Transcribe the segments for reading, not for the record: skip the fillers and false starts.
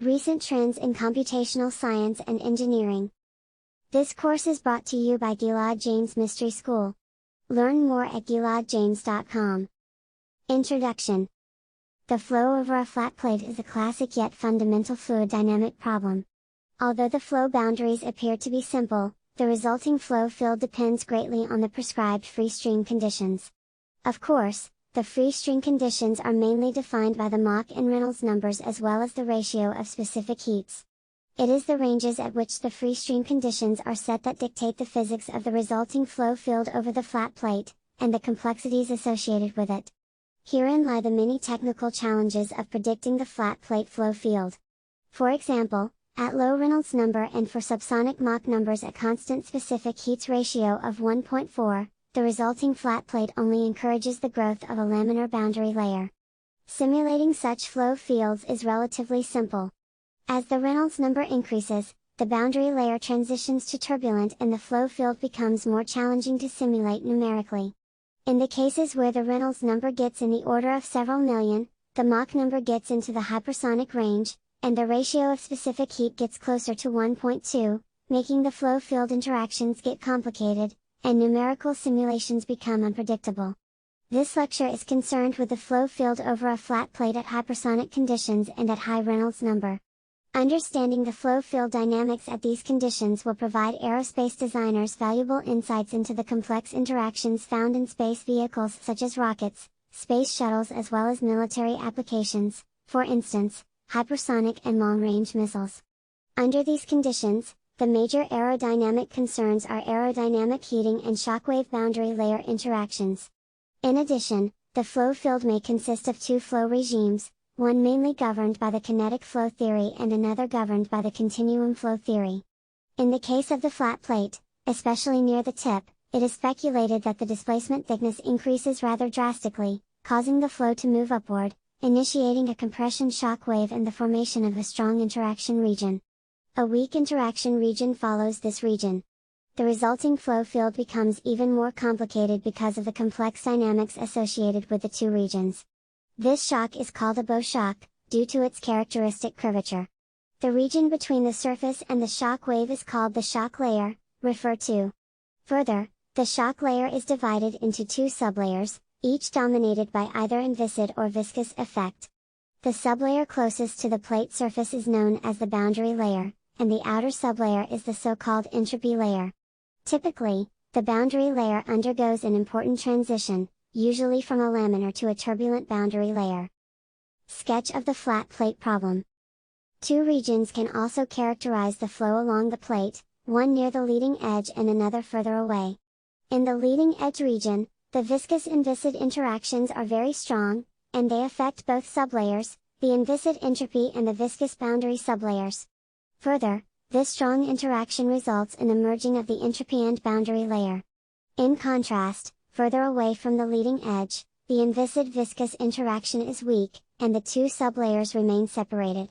Recent Trends in Computational Science and Engineering. This course is brought to you by Gilad James Mystery School. Learn more at giladjames.com. Introduction. The flow over a flat plate is a classic yet fundamental fluid dynamic problem. Although the flow boundaries appear to be simple, the resulting flow field depends greatly on the prescribed free stream conditions. Of course, the free stream conditions are mainly defined by the Mach and Reynolds numbers as well as the ratio of specific heats. It is the ranges at which the free stream conditions are set that dictate the physics of the resulting flow field over the flat plate, and the complexities associated with it. Herein lie the many technical challenges of predicting the flat plate flow field. For example, at low Reynolds number and for subsonic Mach numbers at constant specific heats ratio of 1.4, the resulting flat plate only encourages the growth of a laminar boundary layer. Simulating such flow fields is relatively simple. As the Reynolds number increases, the boundary layer transitions to turbulent and the flow field becomes more challenging to simulate numerically. In the cases where the Reynolds number gets in the order of several million, the Mach number gets into the hypersonic range, and the ratio of specific heat gets closer to 1.2, making the flow field interactions get complicated, and numerical simulations become unpredictable. This lecture is concerned with the flow field over a flat plate at hypersonic conditions and at high Reynolds number. Understanding the flow field dynamics at these conditions will provide aerospace designers valuable insights into the complex interactions found in space vehicles such as rockets, space shuttles as well as military applications, for instance, hypersonic and long-range missiles. Under these conditions, the major aerodynamic concerns are aerodynamic heating and shockwave boundary layer interactions. In addition, the flow field may consist of two flow regimes, one mainly governed by the kinetic flow theory and another governed by the continuum flow theory. In the case of the flat plate, especially near the tip, it is speculated that the displacement thickness increases rather drastically, causing the flow to move upward, initiating a compression shock wave and the formation of a strong interaction region. A weak interaction region follows this region. The resulting flow field becomes even more complicated because of the complex dynamics associated with the two regions. This shock is called a bow shock, due to its characteristic curvature. The region between the surface and the shock wave is called the shock layer, refer to. Further, the shock layer is divided into two sublayers, each dominated by either inviscid or viscous effect. The sublayer closest to the plate surface is known as the boundary layer, and the outer sublayer is the so-called entropy layer. Typically, the boundary layer undergoes an important transition, usually from a laminar to a turbulent boundary layer. Sketch of the flat plate problem. Two regions can also characterize the flow along the plate, one near the leading edge and another further away. In the leading edge region, the viscous-inviscid interactions are very strong, and they affect both sublayers, the inviscid entropy and the viscous boundary sublayers. Further, this strong interaction results in the merging of the entropy and boundary layer. In contrast, further away from the leading edge, the inviscid-viscous interaction is weak, and the two sublayers remain separated.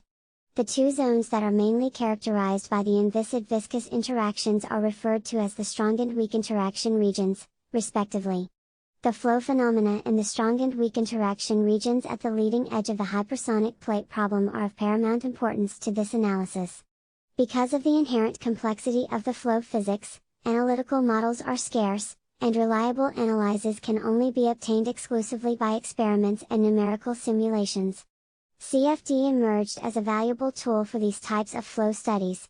The two zones that are mainly characterized by the inviscid-viscous interactions are referred to as the strong and weak interaction regions, respectively. The flow phenomena in the strong and weak interaction regions at the leading edge of the hypersonic plate problem are of paramount importance to this analysis. Because of the inherent complexity of the flow physics, analytical models are scarce, and reliable analyses can only be obtained exclusively by experiments and numerical simulations. CFD emerged as a valuable tool for these types of flow studies.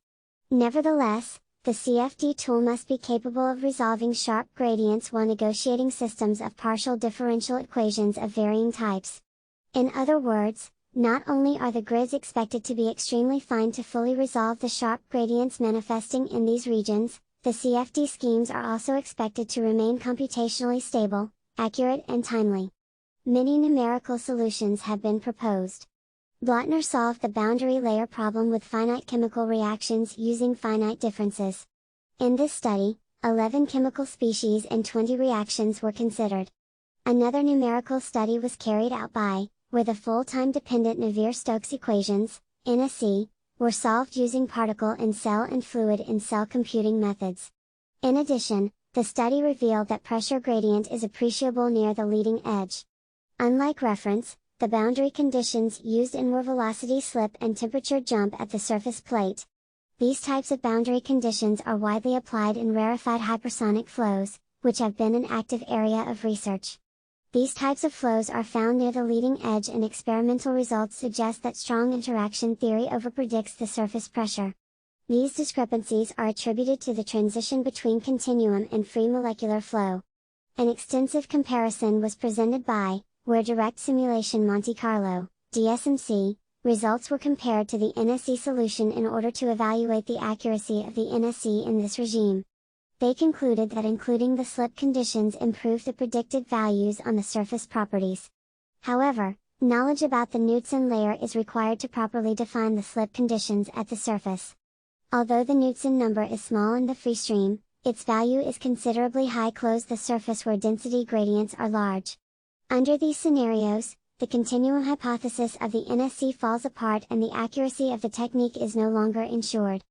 Nevertheless, the CFD tool must be capable of resolving sharp gradients while negotiating systems of partial differential equations of varying types. In other words, not only are the grids expected to be extremely fine to fully resolve the sharp gradients manifesting in these regions, the CFD schemes are also expected to remain computationally stable, accurate and timely. Many numerical solutions have been proposed. Blattner solved the boundary layer problem with finite chemical reactions using finite differences. In this study, 11 chemical species and 20 reactions were considered. Another numerical study was carried out by, where the full-time dependent Navier-Stokes equations, NSE, were solved using particle-in-cell and fluid-in-cell computing methods. In addition, the study revealed that pressure gradient is appreciable near the leading edge. Unlike reference, the boundary conditions used in were velocity slip and temperature jump at the surface plate. These types of boundary conditions are widely applied in rarefied hypersonic flows, which have been an active area of research. These types of flows are found near the leading edge, and experimental results suggest that strong interaction theory overpredicts the surface pressure. These discrepancies are attributed to the transition between continuum and free molecular flow. An extensive comparison was presented by, where direct simulation Monte Carlo, DSMC, results were compared to the NSE solution in order to evaluate the accuracy of the NSE in this regime. They concluded that including the slip conditions improved the predicted values on the surface properties. However, knowledge about the Knudsen layer is required to properly define the slip conditions at the surface. Although the Knudsen number is small in the free stream, its value is considerably high close the surface where density gradients are large. Under these scenarios, the continuum hypothesis of the NSE falls apart and the accuracy of the technique is no longer ensured.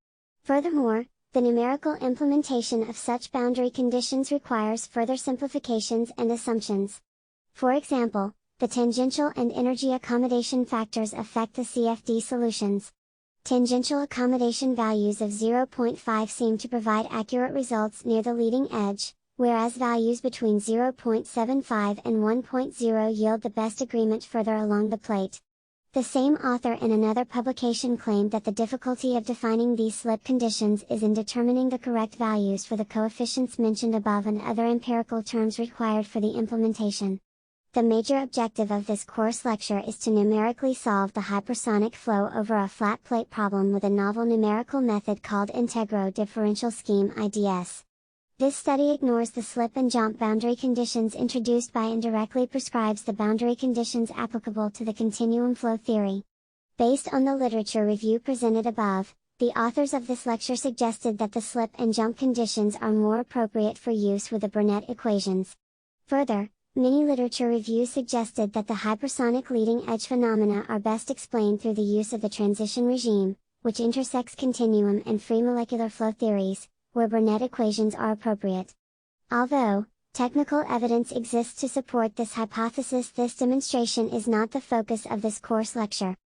Furthermore, the numerical implementation of such boundary conditions requires further simplifications and assumptions. For example, the tangential and energy accommodation factors affect the CFD solutions. Tangential accommodation values of 0.5 seem to provide accurate results near the leading edge, whereas values between 0.75 and 1.0 yield the best agreement further along the plate. The same author in another publication claimed that the difficulty of defining these slip conditions is in determining the correct values for the coefficients mentioned above and other empirical terms required for the implementation. The major objective of this course lecture is to numerically solve the hypersonic flow over a flat plate problem with a novel numerical method called Integro Differential Scheme IDS. This study ignores the slip and jump boundary conditions introduced by and directly prescribes the boundary conditions applicable to the continuum flow theory. Based on the literature review presented above, the authors of this lecture suggested that the slip and jump conditions are more appropriate for use with the Burnett equations. Further, many literature reviews suggested that the hypersonic leading edge phenomena are best explained through the use of the transition regime, which intersects continuum and free molecular flow theories, where Burnett equations are appropriate. Although technical evidence exists to support this hypothesis, this demonstration is not the focus of this course lecture.